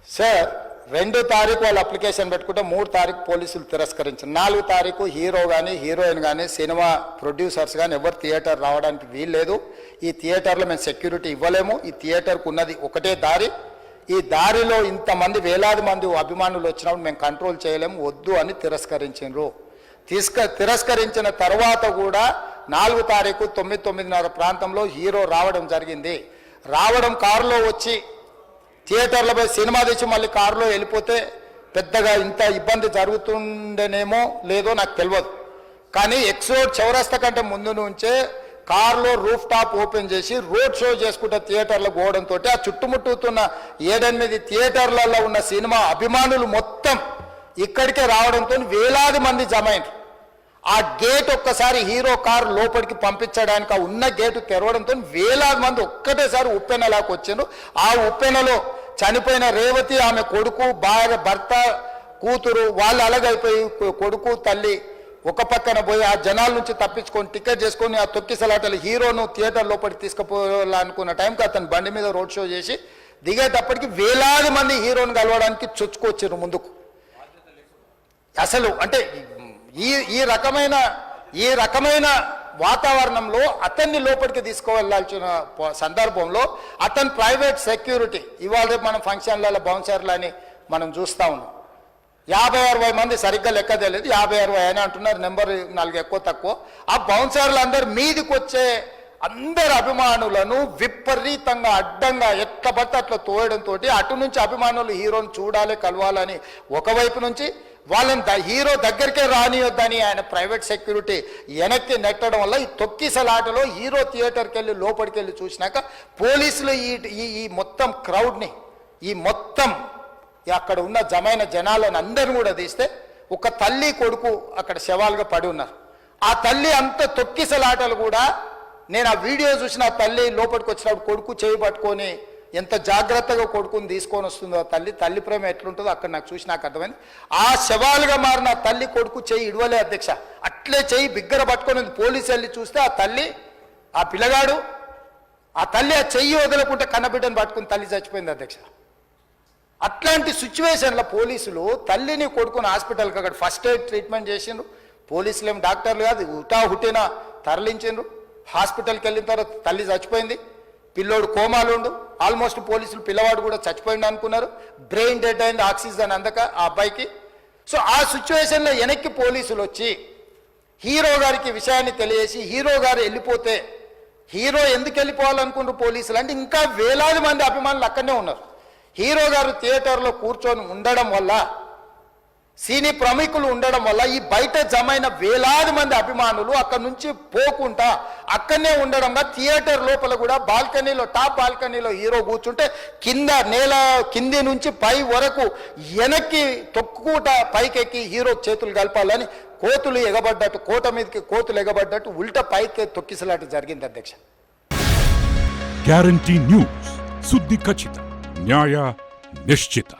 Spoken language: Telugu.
సార్ 2 తారీఖు వాళ్ళు అప్లికేషన్ పెట్టుకుంటే 3 తారీఖు పోలీసులు తిరస్కరించారు. 4 తారీఖు హీరో కానీ హీరోయిన్ కానీ సినిమా ప్రొడ్యూసర్స్ కానీ ఎవరు థియేటర్ రావడానికి వీల్లేదు. ఈ థియేటర్లో మేము సెక్యూరిటీ ఇవ్వలేము. ఈ థియేటర్కు ఉన్నది ఒకటే దారి. ఈ దారిలో ఇంతమంది వేలాది మంది అభిమానులు వచ్చినప్పుడు మేము కంట్రోల్ చేయలేము, వద్దు అని తిరస్కరించారు. తిరస్కరించిన తర్వాత కూడా 4 తారీఖు 9:30 ప్రాంతంలో హీరో రావడం జరిగింది. రావడం కారులో వచ్చి థియేటర్లో పోయి సినిమా తెచ్చి మళ్ళీ కారులో వెళ్ళిపోతే పెద్దగా ఇంత ఇబ్బంది జరుగుతుండేనేమో లేదో నాకు తెలియదు. కానీ ఎక్స్రోడ్ చౌరస్తా కంటే ముందు నుంచే కారులో రూఫ్ టాప్ ఓపెన్ చేసి రోడ్ షో చేసుకుంటే థియేటర్లో పోవడంతో ఆ చుట్టుముట్టుతున్న 7-8 థియేటర్లలో ఉన్న సినిమా అభిమానులు మొత్తం ఇక్కడికే రావడంతో వేలాది మంది జమ అయినారు. ఆ గేట్ ఒక్కసారి హీరో కారు లోపలికి పంపించడానికి ఆ ఉన్న గేటు తెరవడంతో వేలాది మంది ఒక్కటేసారి ఉప్పెనలాకి వచ్చారు. ఆ ఉప్పెనలో చనిపోయిన రేవతి, ఆమె కొడుకు, భార్య, భర్త, కూతురు వాళ్ళు అలాగైపోయి కొడుకు తల్లి ఒక పక్కన పోయి ఆ జనాల నుంచి తప్పించుకొని టికెట్ చేసుకొని ఆ తొక్కిసలాటలు హీరోను థియేటర్ లోపలికి తీసుకుపోవాలనుకున్న టైంకి అతను బండి మీద రోడ్ షో చేసి దిగేటప్పటికి వేలాది మంది హీరోను కలవడానికి చొచ్చుకొచ్చారు ముందుకు. అసలు అంటే ఈ రకమైన వాతావరణంలో అతన్ని లోపలికి తీసుకువెళ్ళాల్సిన సందర్భంలో అతను ప్రైవేట్ సెక్యూరిటీ ఇవాళ రేపు మనం ఫంక్షన్లలో బౌన్సర్లు అని మనం చూస్తూ ఉన్నాం. 50-60 మంది సరిగ్గా లెక్క తెలియదు, 50-60 అని అంటున్నారు, నెంబర్ 4 ఎక్కువ తక్కువ. ఆ బౌన్సర్లు అందరు మీదికి వచ్చే అందరు అభిమానులను విపరీతంగా అడ్డంగా ఎట్లా పడితే అట్లా తోయడంతో అటు నుంచి అభిమానులు హీరోని చూడాలి, కలవాలని ఒకవైపు నుంచి వాళ్ళని హీరో దగ్గరికే రానియొద్దని ఆయన ప్రైవేట్ సెక్యూరిటీ వెనక్కి నెట్టడం వల్ల ఈ తొక్కిసలాటలో హీరో థియేటర్కి వెళ్ళి లోపలికి వెళ్ళి చూసినాక పోలీసులు ఈ మొత్తం క్రౌడ్ని ఈ మొత్తం అక్కడ ఉన్న జమైన జనాలను అందరిని కూడా తీస్తే ఒక తల్లి కొడుకు అక్కడ శవాలుగా పడి ఉన్నారు. ఆ తల్లి అంత తొక్కిసలాటలు కూడా నేను ఆ వీడియో చూసిన ఆ తల్లి లోపలికి వచ్చినప్పుడు కొడుకు చేయి పట్టుకొని ఎంత జాగ్రత్తగా కొడుకుని తీసుకొని వస్తుందో ఆ తల్లి ప్రేమ ఎట్లుంటుందో అక్కడ నాకు చూసి నాకు అర్థమైంది. ఆ శవాలుగా మారిన తల్లి కొడుకు చెయ్యి ఇడవలే అధ్యక్ష, అట్లే చెయ్యి బిగ్గర పట్టుకొని పోలీసు వెళ్ళి చూస్తే ఆ తల్లి ఆ పిల్లగాడు ఆ తల్లి ఆ చెయ్యి వదలకుంటే కన్నబిడ్డను పట్టుకుని తల్లి చచ్చిపోయింది అధ్యక్ష. అట్లాంటి సిచ్యువేషన్లో పోలీసులు తల్లిని కొడుకుని హాస్పిటల్కి అక్కడ ఫస్ట్ ఎయిడ్ ట్రీట్మెంట్ చేసిండ్రు. పోలీసులు ఏం డాక్టర్లు కాదు, హుటాహుటిన తరలించిండ్రు. హాస్పిటల్కి వెళ్ళిన తర్వాత తల్లి చచ్చిపోయింది, పిల్లోడు కోమాలుండు. ఆల్మోస్ట్ పోలీసులు పిల్లవాడు కూడా చచ్చిపోయింది అనుకున్నారు. బ్రెయిన్ డెడ్ అయింది, ఆక్సిజన్ అందక ఆ అబ్బాయికి. సో ఆ సిచ్యువేషన్లో వెనక్కి పోలీసులు వచ్చి హీరో గారికి విషయాన్ని తెలియజేసి హీరో గారు వెళ్ళిపోతే హీరో ఎందుకు వెళ్ళిపోవాలనుకుంటారు పోలీసులు అంటే ఇంకా వేలాది మంది అభిమానులు అక్కడనే ఉన్నారు. హీరో గారు థియేటర్లో కూర్చొని ఉండడం వల్ల సినీ ప్రముఖులు ఉండడం వల్ల ఈ బయట జమైన వేలాది మంది అభిమానులు అక్కడి నుంచి పోకుండా అక్కడనే ఉండడంగా థియేటర్ లోపల కూడా బాల్కనీలో టాప్ బాల్కనీలో హీరో కూర్చుంటే కింది నుంచి పై వరకు వెనక్కి తొక్కుట పైకెక్కి హీరో చేతులు కలపాలని కోతులు ఎగబడ్డట్టు కోట మీదకి కోతులు ఎగబడ్డట్టు ఉల్టా పైకి తొక్కిసలాట జరిగింది అధ్యక్ష. గ్యారంటీ న్యూస్, సుద్ది ఖచ్చిత, న్యాయ నిశ్చిత.